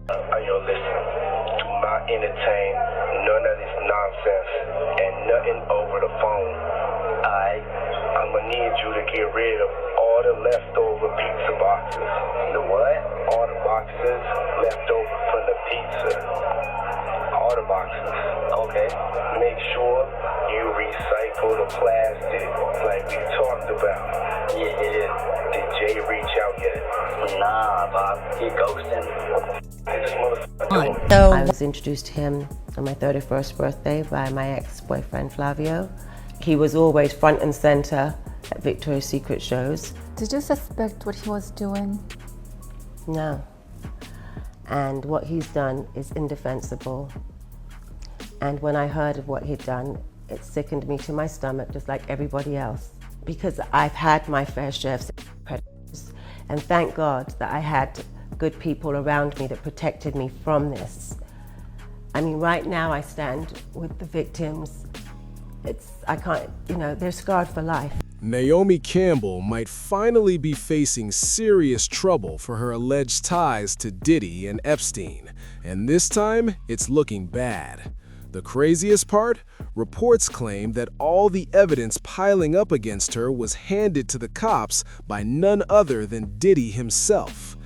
Yo, listen, do not entertain none of this nonsense and nothing over the phone. I'm gonna need you to get rid of all the leftover pizza boxes. The what? All the boxes left over from the pizza. All the boxes. Okay. Make sure you recycle the plastic like we talked about. Yeah. Did Jay reach out yet? Nah, Bob. He ghosting. I was introduced to him on my 31st birthday by my ex-boyfriend Flavio. He was always front and center at Victoria's Secret shows. Did you suspect what he was doing? No. And what he's done is indefensible. And when I heard of what he'd done, it sickened me to my stomach, just like everybody else. Because I've had my fair share of predators, and thank God that I had good people around me that protected me from this. I mean, right now I stand with the victims. They're scarred for life. Naomi Campbell might finally be facing serious trouble for her alleged ties to Diddy and Epstein, and this time it's looking bad. The craziest part? Reports claim that all the evidence piling up against her was handed to the cops by none other than Diddy himself.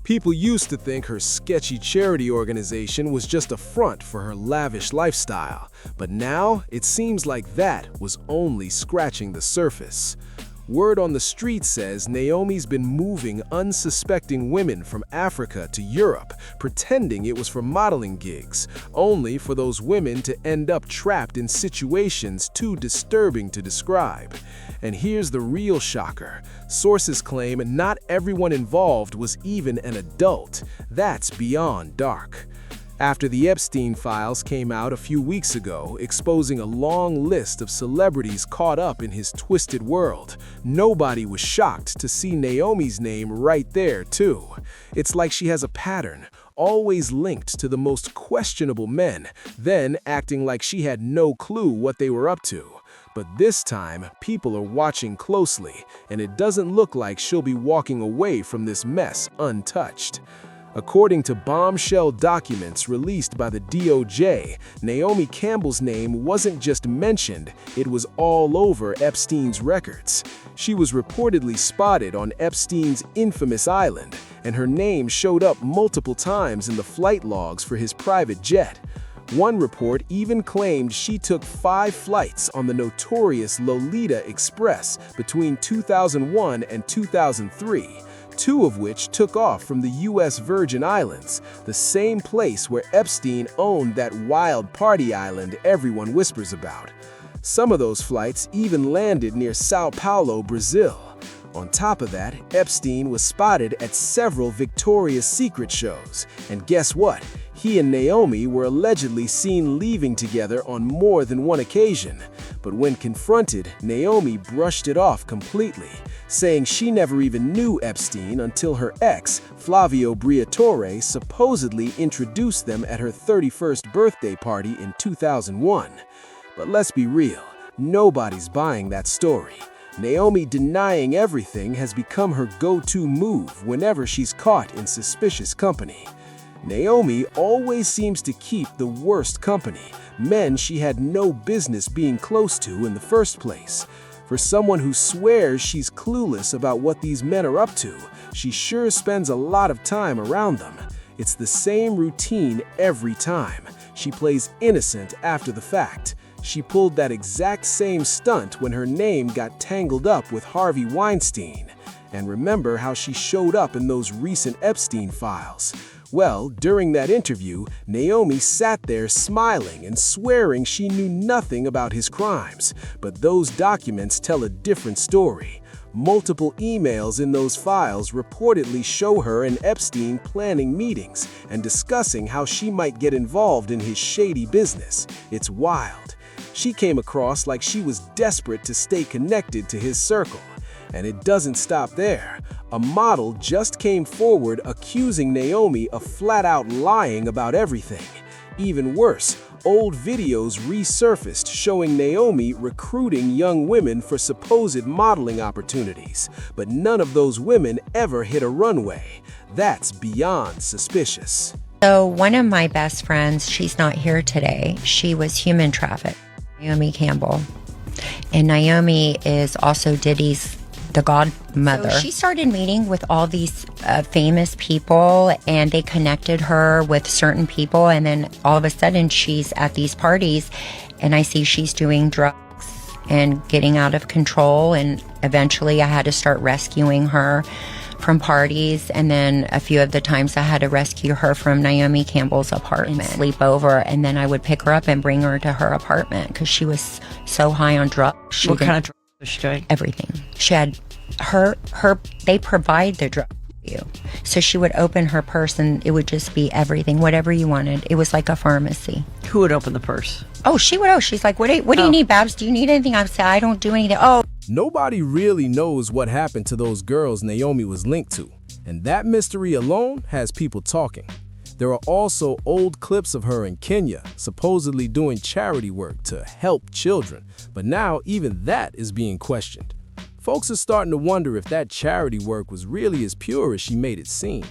People used to think her sketchy charity organization was just a front for her lavish lifestyle, but now it seems like that was only scratching the surface. Word on the street says Naomi's been moving unsuspecting women from Africa to Europe, pretending it was for modeling gigs, only for those women to end up trapped in situations too disturbing to describe. And here's the real shocker. Sources claim not everyone involved was even an adult. That's beyond dark. After the Epstein files came out a few weeks ago, exposing a long list of celebrities caught up in his twisted world, nobody was shocked to see Naomi's name right there, too. It's like she has a pattern, always linked to the most questionable men, then acting like she had no clue what they were up to. But this time, people are watching closely, and it doesn't look like she'll be walking away from this mess untouched. According to bombshell documents released by the DOJ, Naomi Campbell's name wasn't just mentioned, it was all over Epstein's records. She was reportedly spotted on Epstein's infamous island, and her name showed up multiple times in the flight logs for his private jet. One report even claimed she took 5 flights on the notorious Lolita Express between 2001 and 2003. 2 of which took off from the U.S. Virgin Islands, the same place where Epstein owned that wild party island everyone whispers about. Some of those flights even landed near Sao Paulo, Brazil. On top of that, Epstein was spotted at several Victoria's Secret shows, and guess what? He and Naomi were allegedly seen leaving together on more than one occasion. But when confronted, Naomi brushed it off completely, saying she never even knew Epstein until her ex, Flavio Briatore, supposedly introduced them at her 31st birthday party in 2001. But let's be real, nobody's buying that story. Naomi denying everything has become her go-to move whenever she's caught in suspicious company. Naomi always seems to keep the worst company, men she had no business being close to in the first place. For someone who swears she's clueless about what these men are up to, she sure spends a lot of time around them. It's the same routine every time. She plays innocent after the fact. She pulled that exact same stunt when her name got tangled up with Harvey Weinstein. And remember how she showed up in those recent Epstein files. Well, during that interview, Naomi sat there smiling and swearing she knew nothing about his crimes. But those documents tell a different story. Multiple emails in those files reportedly show her and Epstein planning meetings and discussing how she might get involved in his shady business. It's wild. She came across like she was desperate to stay connected to his circle. And it doesn't stop there. A model just came forward accusing Naomi of flat-out lying about everything. Even worse, old videos resurfaced showing Naomi recruiting young women for supposed modeling opportunities. But none of those women ever hit a runway. That's beyond suspicious. So one of my best friends, she's not here today. She was human trafficked, Naomi Campbell. And Naomi is also Diddy's the godmother. So she started meeting with all these famous people, and they connected her with certain people. And then all of a sudden she's at these parties, and I see she's doing drugs and getting out of control. And eventually I had to start rescuing her from parties, and then a few of the times I had to rescue her from Naomi Campbell's apartment, sleep over, and then I would pick her up and bring her to her apartment because she was so high on drugs. What kind of drugs was she doing? Everything. She had they provide the drug for you. So she would open her purse and it would just be everything, whatever you wanted. It was like a pharmacy. Who would open the purse? Oh, she would. Oh, she's like, what do you need, Babs? Do you need anything? I would say, I don't do anything. Oh. Nobody really knows what happened to those girls Naomi was linked to, and that mystery alone has people talking. There are also old clips of her in Kenya, supposedly doing charity work to help children, but now even that is being questioned. Folks are starting to wonder if that charity work was really as pure as she made it seem.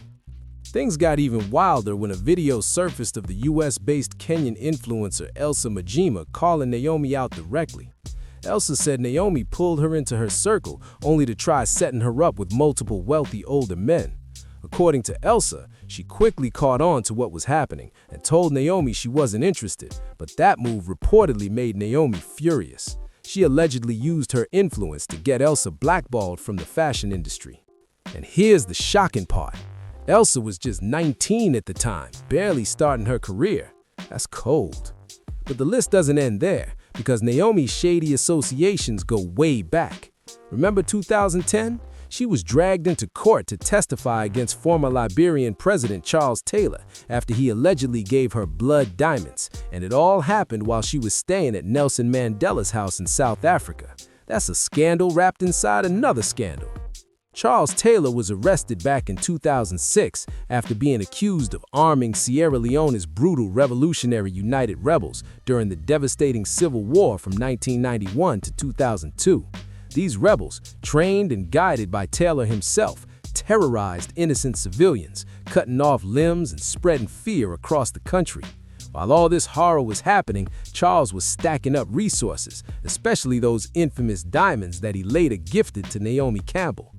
Things got even wilder when a video surfaced of the US-based Kenyan influencer Elsa Majima calling Naomi out directly. Elsa said Naomi pulled her into her circle only to try setting her up with multiple wealthy older men. According to Elsa, she quickly caught on to what was happening and told Naomi she wasn't interested, but that move reportedly made Naomi furious. She allegedly used her influence to get Elsa blackballed from the fashion industry. And here's the shocking part. Elsa was just 19 at the time, barely starting her career. That's cold. But the list doesn't end there, because Naomi's shady associations go way back. Remember 2010? She was dragged into court to testify against former Liberian President Charles Taylor after he allegedly gave her blood diamonds, and it all happened while she was staying at Nelson Mandela's house in South Africa. That's a scandal wrapped inside another scandal. Charles Taylor was arrested back in 2006 after being accused of arming Sierra Leone's brutal Revolutionary United Rebels during the devastating civil war from 1991 to 2002. These rebels, trained and guided by Taylor himself, terrorized innocent civilians, cutting off limbs and spreading fear across the country. While all this horror was happening, Charles was stacking up resources, especially those infamous diamonds that he later gifted to Naomi Campbell.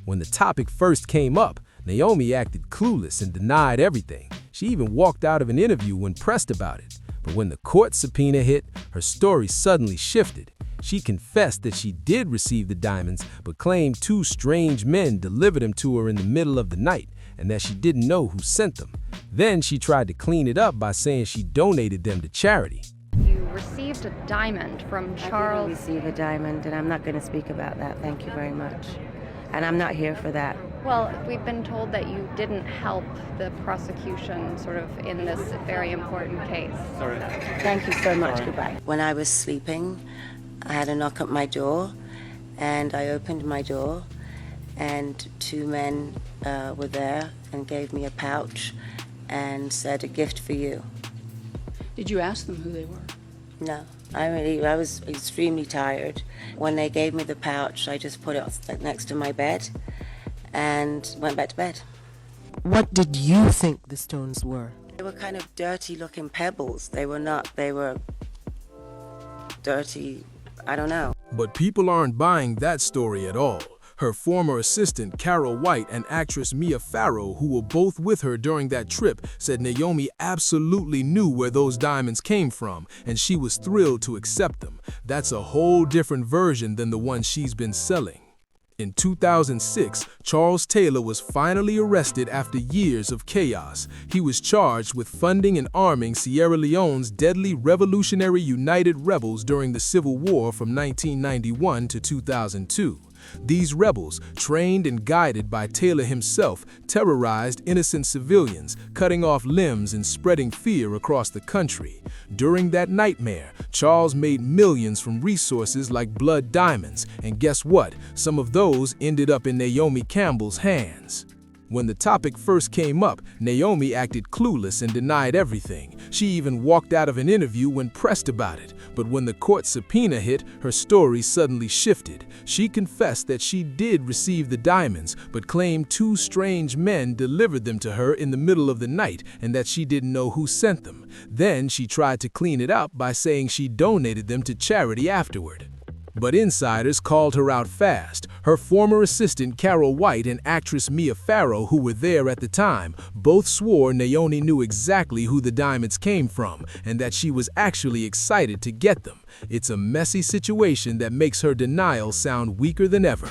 When the topic first came up, Naomi acted clueless and denied everything. She even walked out of an interview when pressed about it. But when the court subpoena hit, her story suddenly shifted. She confessed that she did receive the diamonds, but claimed two strange men delivered them to her in the middle of the night, and that she didn't know who sent them. Then she tried to clean it up by saying she donated them to charity. You received a diamond from Charles. I didn't receive a diamond, and I'm not going to speak about that. Thank you very much. And I'm not here for that. Well, we've been told that you didn't help the prosecution sort of in this very important case. Sorry. Thank you so much. Goodbye. When I was sleeping, I had a knock at my door, and I opened my door, and two men were there and gave me a pouch and said, "A gift for you." Did you ask them who they were? No, I was extremely tired. When they gave me the pouch, I just put it next to my bed and went back to bed. What did you think the stones were? They were kind of dirty looking pebbles. They were dirty, I don't know. But people aren't buying that story at all. Her former assistant, Carol White, and actress Mia Farrow, who were both with her during that trip, said Naomi absolutely knew where those diamonds came from, and she was thrilled to accept them. That's a whole different version than the one she's been selling. In 2006, Charles Taylor was finally arrested after years of chaos. He was charged with funding and arming Sierra Leone's deadly Revolutionary United Rebels during the Civil War from 1991 to 2002. These rebels, trained and guided by Taylor himself, terrorized innocent civilians, cutting off limbs and spreading fear across the country. During that nightmare, Charles made millions from resources like blood diamonds, and guess what? Some of those ended up in Naomi Campbell's hands. When the topic first came up, Naomi acted clueless and denied everything. She even walked out of an interview when pressed about it. But when the court subpoena hit, her story suddenly shifted. She confessed that she did receive the diamonds, but claimed 2 strange men delivered them to her in the middle of the night and that she didn't know who sent them. Then she tried to clean it up by saying she donated them to charity afterward. But insiders called her out fast. Her former assistant Carol White and actress Mia Farrow, who were there at the time, both swore Naomi knew exactly who the diamonds came from and that she was actually excited to get them. It's a messy situation that makes her denial sound weaker than ever.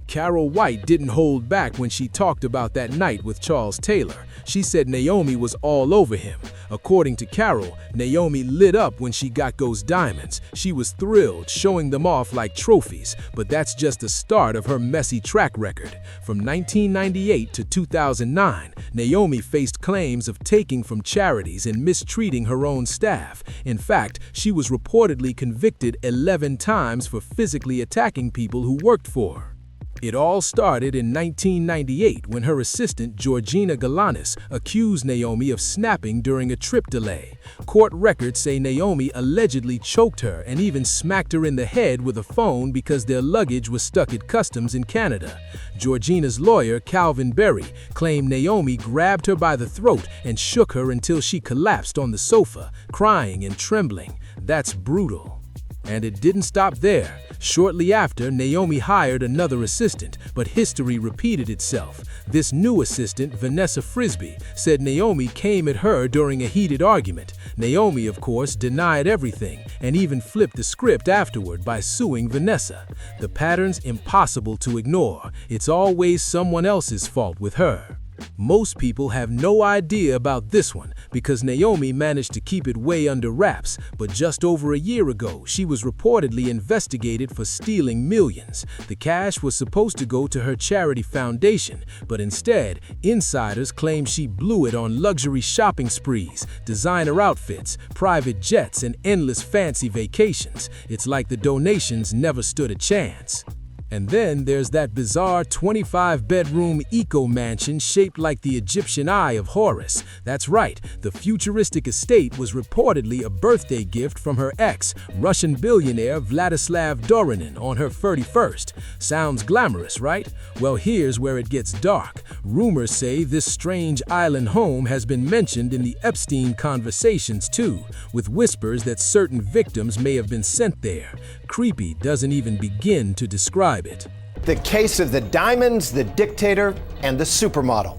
Carol White didn't hold back when she talked about that night with Charles Taylor. She said Naomi was all over him. According to Carol, Naomi lit up when she got those diamonds. She was thrilled, showing them off like trophies, but that's just the start of her messy track record. From 1998 to 2009, Naomi faced claims of taking from charities and mistreating her own staff. In fact, she was reportedly convicted 11 times for physically attacking people who worked for her. It all started in 1998 when her assistant Georgina Galanis accused Naomi of snapping during a trip delay. Court records say Naomi allegedly choked her and even smacked her in the head with a phone because their luggage was stuck at customs in Canada. Georgina's lawyer, Calvin Berry, claimed Naomi grabbed her by the throat and shook her until she collapsed on the sofa, crying and trembling. That's brutal. And it didn't stop there. Shortly after, Naomi hired another assistant, but history repeated itself. This new assistant, Vanessa Frisbee, said Naomi came at her during a heated argument. Naomi, of course, denied everything and even flipped the script afterward by suing Vanessa. The pattern's impossible to ignore. It's always someone else's fault with her. Most people have no idea about this one because Naomi managed to keep it way under wraps, but just over a year ago, she was reportedly investigated for stealing millions. The cash was supposed to go to her charity foundation, but instead, insiders claim she blew it on luxury shopping sprees, designer outfits, private jets, and endless fancy vacations. It's like the donations never stood a chance. And then there's that bizarre 25-bedroom eco-mansion shaped like the Egyptian Eye of Horus. That's right, the futuristic estate was reportedly a birthday gift from her ex, Russian billionaire Vladislav Dorinin, on her 31st. Sounds glamorous, right? Well, here's where it gets dark. Rumors say this strange island home has been mentioned in the Epstein conversations too, with whispers that certain victims may have been sent there. Creepy doesn't even begin to describe it. The case of the diamonds, the dictator, and the supermodel.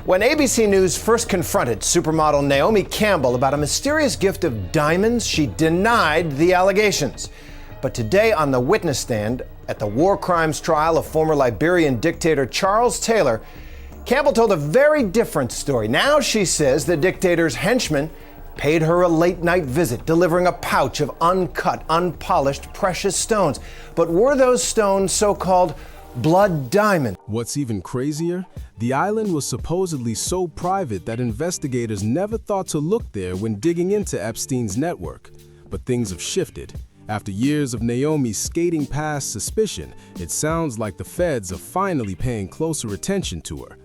When ABC News first confronted supermodel Naomi Campbell about a mysterious gift of diamonds, she denied the allegations. But today on the witness stand at the war crimes trial of former Liberian dictator Charles Taylor, Campbell told a very different story. Now she says the dictator's henchmen paid her a late-night visit, delivering a pouch of uncut, unpolished precious stones. But were those stones so-called blood diamonds? What's even crazier? The island was supposedly so private that investigators never thought to look there when digging into Epstein's network. But things have shifted. After years of Naomi skating past suspicion, it sounds like the feds are finally paying closer attention to her.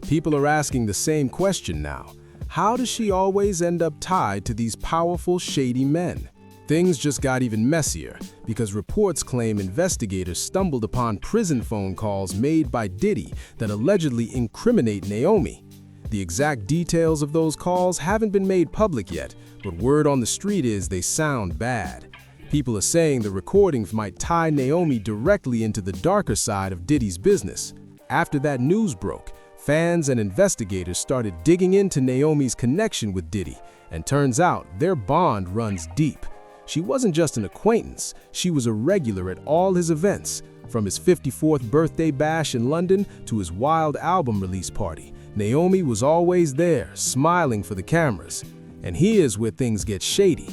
People are asking the same question now. How does she always end up tied to these powerful, shady men? Things just got even messier because reports claim investigators stumbled upon prison phone calls made by Diddy that allegedly incriminate Naomi. The exact details of those calls haven't been made public yet, but word on the street is they sound bad. People are saying the recordings might tie Naomi directly into the darker side of Diddy's business. After that news broke, fans and investigators started digging into Naomi's connection with Diddy, and turns out their bond runs deep. She wasn't just an acquaintance, she was a regular at all his events. From his 54th birthday bash in London to his wild album release party, Naomi was always there, smiling for the cameras. And here's where things get shady.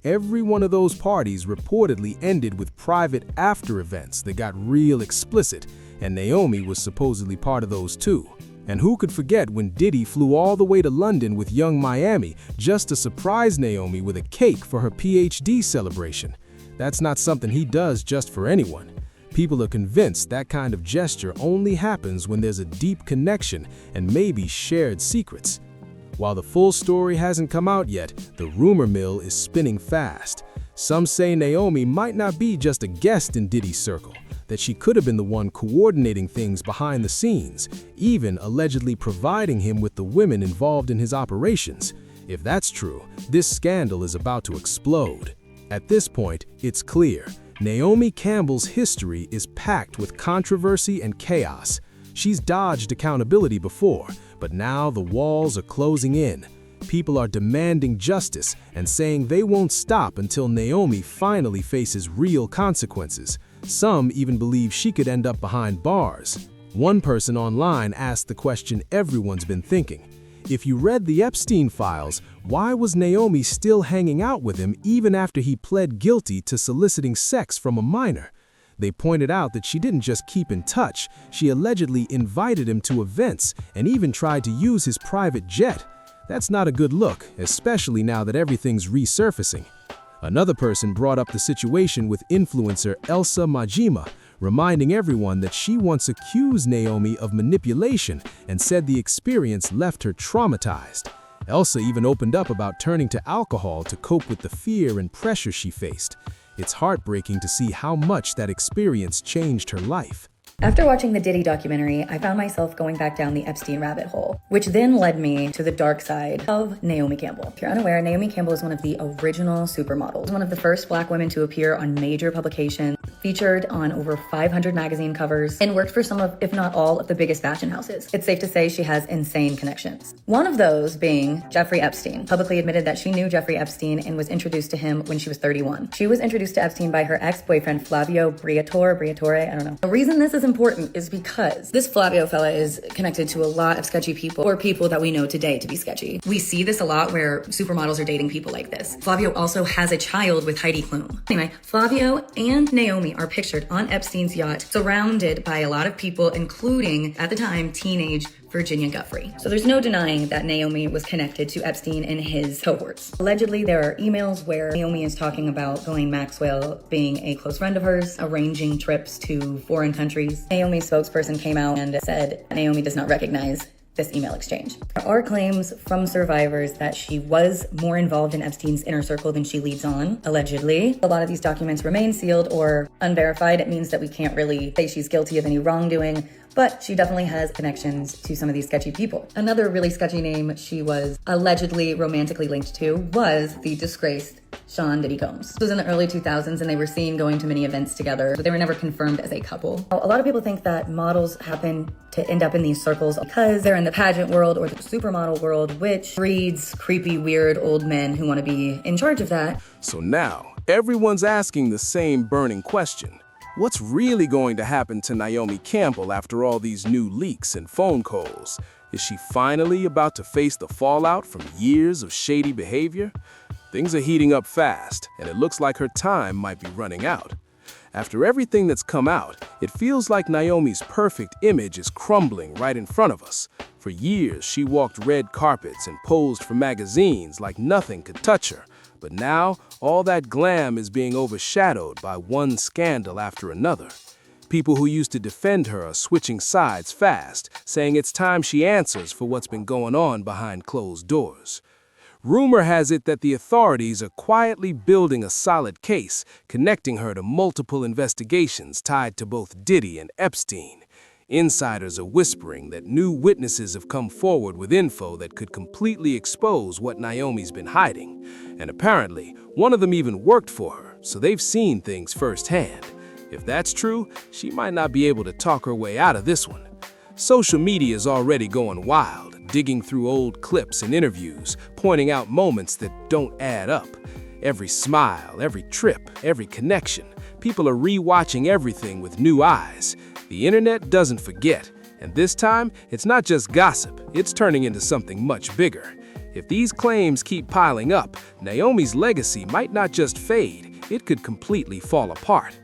Every one of those parties reportedly ended with private after events that got real explicit, and Naomi was supposedly part of those too. And who could forget when Diddy flew all the way to London with Young Miami just to surprise Naomi with a cake for her PhD celebration? That's not something he does just for anyone. People are convinced that kind of gesture only happens when there's a deep connection and maybe shared secrets. While the full story hasn't come out yet, the rumor mill is spinning fast. Some say Naomi might not be just a guest in Diddy's circle, that she could have been the one coordinating things behind the scenes, even allegedly providing him with the women involved in his operations. If that's true, this scandal is about to explode. At this point, it's clear. Naomi Campbell's history is packed with controversy and chaos. She's dodged accountability before, but now the walls are closing in. People are demanding justice and saying they won't stop until Naomi finally faces real consequences. Some even believe she could end up behind bars. One person online asked the question everyone's been thinking. If you read the Epstein files, why was Naomi still hanging out with him even after he pled guilty to soliciting sex from a minor? They pointed out that she didn't just keep in touch, she allegedly invited him to events and even tried to use his private jet. That's not a good look, especially now that everything's resurfacing. Another person brought up the situation with influencer Elsa Majima, reminding everyone that she once accused Naomi of manipulation and said the experience left her traumatized. Elsa even opened up about turning to alcohol to cope with the fear and pressure she faced. It's heartbreaking to see how much that experience changed her life. After watching the Diddy documentary, I found myself going back down the Epstein rabbit hole, which then led me to the dark side of Naomi Campbell. If you're unaware, Naomi Campbell is one of the original supermodels, one of the first Black women to appear on major publications, featured on over 500 magazine covers, and worked for some of, if not all, of the biggest fashion houses. It's safe to say she has insane connections. One of those being Jeffrey Epstein, publicly admitted that she knew Jeffrey Epstein and was introduced to him when she was 31. She was introduced to Epstein by her ex-boyfriend Flavio Briatore, I don't know. The reason this is important is because this Flavio fella is connected to a lot of sketchy people, or people that we know today to be sketchy. We see this a lot where supermodels are dating people like this. Flavio also has a child with Heidi Klum. Anyway, Flavio and Naomi are pictured on Epstein's yacht, surrounded by a lot of people, including, at the time, teenage Virginia Guffrey. So there's no denying that Naomi was connected to Epstein and his cohorts. Allegedly, there are emails where Naomi is talking about Ghislaine Maxwell being a close friend of hers, arranging trips to foreign countries. Naomi's spokesperson came out and said Naomi does not recognize this email exchange. There are claims from survivors that she was more involved in Epstein's inner circle than she leads on, allegedly. A lot of these documents remain sealed or unverified. It means that we can't really say she's guilty of any wrongdoing, but she definitely has connections to some of these sketchy people. Another really sketchy name she was allegedly romantically linked to was the disgraced Sean Diddy Combs. This was in the early 2000s and they were seen going to many events together, but they were never confirmed as a couple. A lot of people think that models happen to end up in these circles because they're in the pageant world or the supermodel world, which breeds creepy, weird old men who want to be in charge of that. So now, everyone's asking the same burning question. What's really going to happen to Naomi Campbell after all these new leaks and phone calls? Is she finally about to face the fallout from years of shady behavior? Things are heating up fast, and it looks like her time might be running out. After everything that's come out, it feels like Naomi's perfect image is crumbling right in front of us. For years, she walked red carpets and posed for magazines like nothing could touch her. But now, all that glam is being overshadowed by one scandal after another. People who used to defend her are switching sides fast, saying it's time she answers for what's been going on behind closed doors. Rumor has it that the authorities are quietly building a solid case, connecting her to multiple investigations tied to both Diddy and Epstein. Insiders are whispering that new witnesses have come forward with info that could completely expose what Naomi's been hiding. And apparently, one of them even worked for her, so they've seen things firsthand. If that's true, she might not be able to talk her way out of this one. Social media is already going wild, digging through old clips and interviews, pointing out moments that don't add up. Every smile, every trip, every connection. People are rewatching everything with new eyes. The internet doesn't forget, and this time, it's not just gossip, it's turning into something much bigger. If these claims keep piling up, Naomi's legacy might not just fade, it could completely fall apart.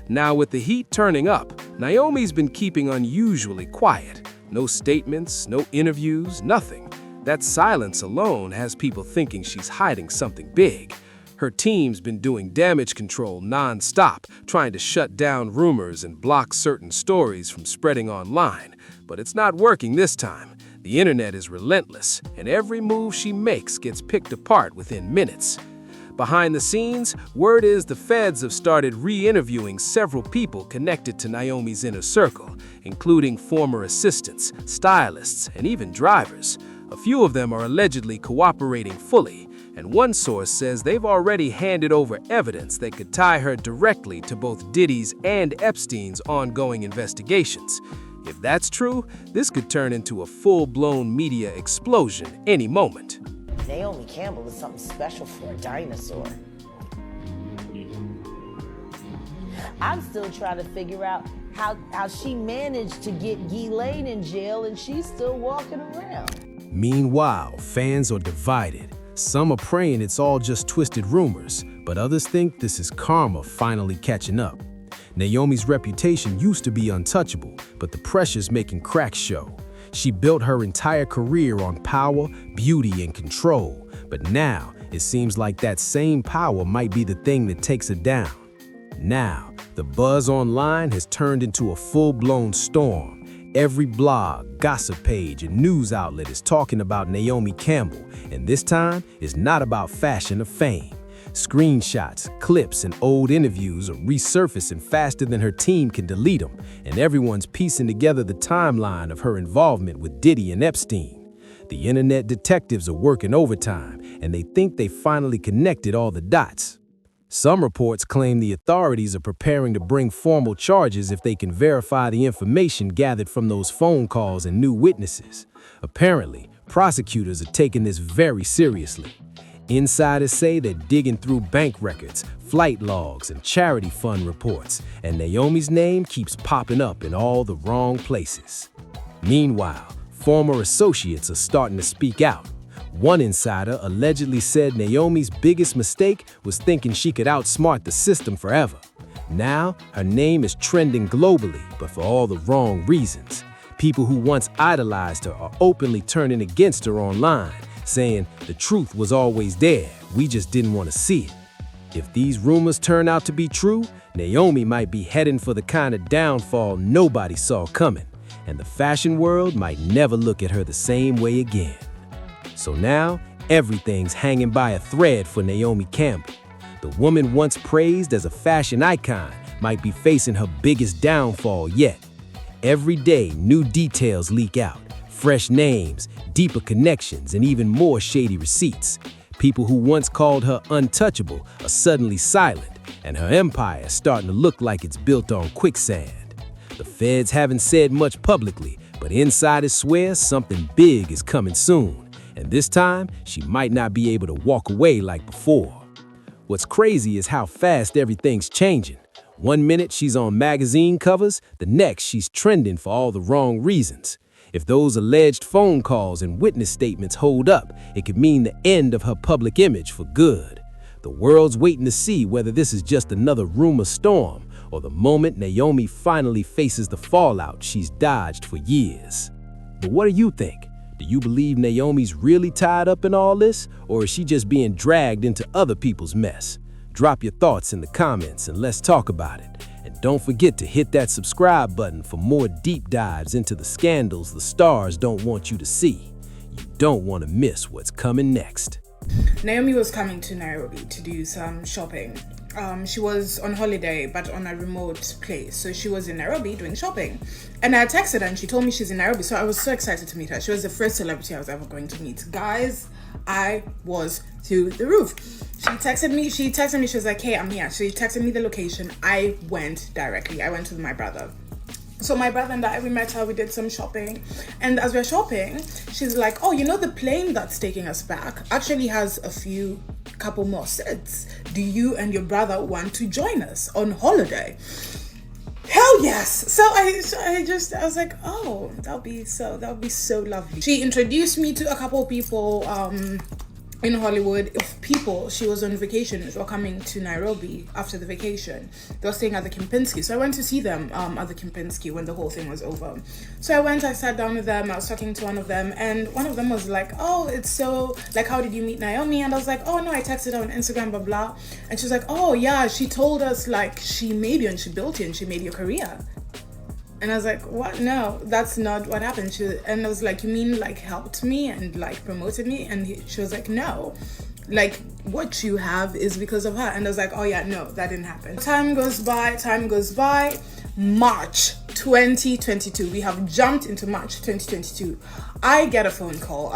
Now with the heat turning up, Naomi's been keeping unusually quiet. No statements, no interviews, nothing. That silence alone has people thinking she's hiding something big. Her team's been doing damage control non-stop, trying to shut down rumors and block certain stories from spreading online. But it's not working this time. The internet is relentless, and every move she makes gets picked apart within minutes. Behind the scenes, word is the feds have started re-interviewing several people connected to Naomi's inner circle, including former assistants, stylists, and even drivers. A few of them are allegedly cooperating fully, and one source says they've already handed over evidence that could tie her directly to both Diddy's and Epstein's ongoing investigations. If that's true, this could turn into a full-blown media explosion any moment. Naomi Campbell is something special for a dinosaur. I'm still trying to figure out how she managed to get Ghislaine in jail and she's still walking around. Meanwhile, fans are divided. Some are praying it's all just twisted rumors, but others think this is karma finally catching up. Naomi's reputation used to be untouchable, but the pressure's making cracks show. She built her entire career on power, beauty, and control, but now it seems like that same power might be the thing that takes her down. Now, the buzz online has turned into a full-blown storm. Every blog, gossip page, and news outlet is talking about Naomi Campbell, and this time it's not about fashion or fame. Screenshots, clips, and old interviews are resurfacing faster than her team can delete them, and everyone's piecing together the timeline of her involvement with Diddy and Epstein. The internet detectives are working overtime, and they think they finally connected all the dots. Some reports claim the authorities are preparing to bring formal charges if they can verify the information gathered from those phone calls and new witnesses. Apparently, prosecutors are taking this very seriously. Insiders say they're digging through bank records, flight logs, and charity fund reports, and Naomi's name keeps popping up in all the wrong places. Meanwhile, former associates are starting to speak out. One insider allegedly said Naomi's biggest mistake was thinking she could outsmart the system forever. Now, her name is trending globally, but for all the wrong reasons. People who once idolized her are openly turning against her online, saying the truth was always there, we just didn't want to see it. If these rumors turn out to be true, Naomi might be heading for the kind of downfall nobody saw coming, and the fashion world might never look at her the same way again. So now, everything's hanging by a thread for Naomi Campbell. The woman once praised as a fashion icon might be facing her biggest downfall yet. Every day, new details leak out. Fresh names, deeper connections, and even more shady receipts. People who once called her untouchable are suddenly silent, and her empire is starting to look like it's built on quicksand. The feds haven't said much publicly, but insiders swear something big is coming soon, and this time she might not be able to walk away like before. What's crazy is how fast everything's changing. One minute she's on magazine covers, the next she's trending for all the wrong reasons. If those alleged phone calls and witness statements hold up, it could mean the end of her public image for good. The world's waiting to see whether this is just another rumor storm or the moment Naomi finally faces the fallout she's dodged for years. But what do you think? Do you believe Naomi's really tied up in all this, or is she just being dragged into other people's mess? Drop your thoughts in the comments and let's talk about it. And don't forget to hit that subscribe button for more deep dives into the scandals the stars don't want you to see. You don't want to miss what's coming next. Naomi was coming to Nairobi to do some shopping. She was on holiday, but on a remote place. So she was in Nairobi doing shopping. And I texted her and she told me she's in Nairobi. So I was so excited to meet her. She was the first celebrity I was ever going to meet. Guys, I was to the roof. She texted me, she was like, hey, I'm here. She texted me the location. I went directly. I went with my brother. So my brother and I, we met her, we did some shopping. And as we're shopping, she's like, oh, you know, the plane that's taking us back actually has couple more seats. Do you and your brother want to join us on holiday? Hell yes. So I was like, oh, that'll be so lovely. She introduced me to a couple of people. in Hollywood, if people she was on vacation were coming to Nairobi after the vacation, they were staying at the Kempinski. So I went to see them at the Kempinski when the whole thing was over. So I sat down with them, I was talking to one of them, and one of them was like, oh, it's so, like, how did you meet Naomi? And I was like, oh no, I texted her on Instagram, blah blah. And she was like, oh yeah, she told us like she made you and she built you and she made your career. And I was like, what? No, that's not what happened. And I was like, you mean like helped me and like promoted me? And she was like, no, like what you have is because of her. And I was like, oh yeah, no, that didn't happen. Time goes by. March 2022. We have jumped into March 2022. I get a phone call.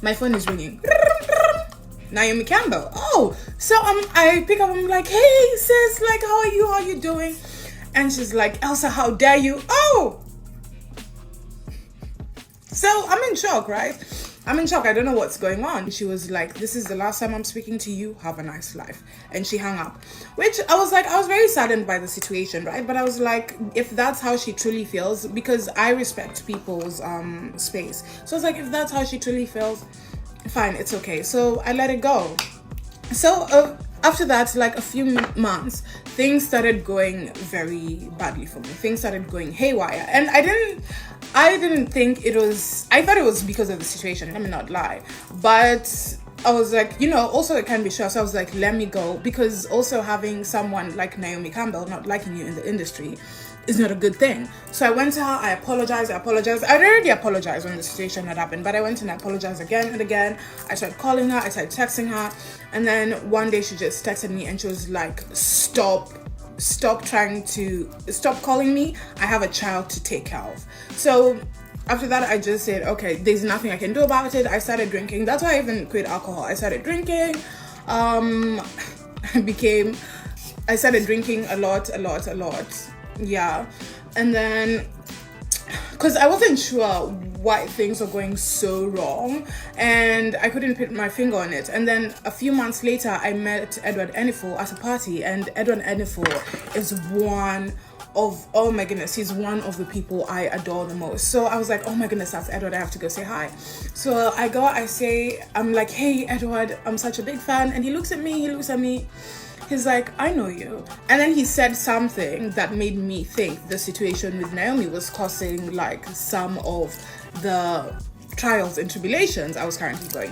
My phone is ringing. Naomi Campbell. Oh, so I pick up. I'm like, hey sis, like how are you? How are you doing? And she's like, Elsa, how dare you? Oh! So I'm in shock, right? I'm in shock. I don't know what's going on. She was like, this is the last time I'm speaking to you. Have a nice life. And she hung up. Which I was very saddened by the situation, right? But I was like, if that's how she truly feels, because I respect people's space. So I was like, if that's how she truly feels, fine, it's okay. So I let it go. So after that, like a few months, things started going very badly for me. Things started going haywire. And I didn't think it was, I thought it was because of the situation, let me not lie. But I was like, you know, also it can be sure. So I was like, let me go. Because also having someone like Naomi Campbell not liking you in the industry is not a good thing. So I went to her, I apologized. I'd already apologized when the situation had happened, but I went and I apologized again and again. I started calling her, I started texting her, and then one day she just texted me and she was like, stop calling me. I have a child to take care of. So after that, I just said, okay, there's nothing I can do about it. I started drinking. That's why I even quit alcohol. I started drinking. I started drinking a lot. Yeah. And then, because I wasn't sure why things were going so wrong and I couldn't put my finger on it. And then a few months later, I met Edward Enifo at a party, and Edward Enifo is oh my goodness, he's one of the people I adore the most. So I was like, oh my goodness, that's Edward, I have to go say hi. So I'm like, hey Edward, I'm such a big fan. And he looks at me, he's like, I know you. And then he said something that made me think the situation with Naomi was causing like some of the trials and tribulations I was currently going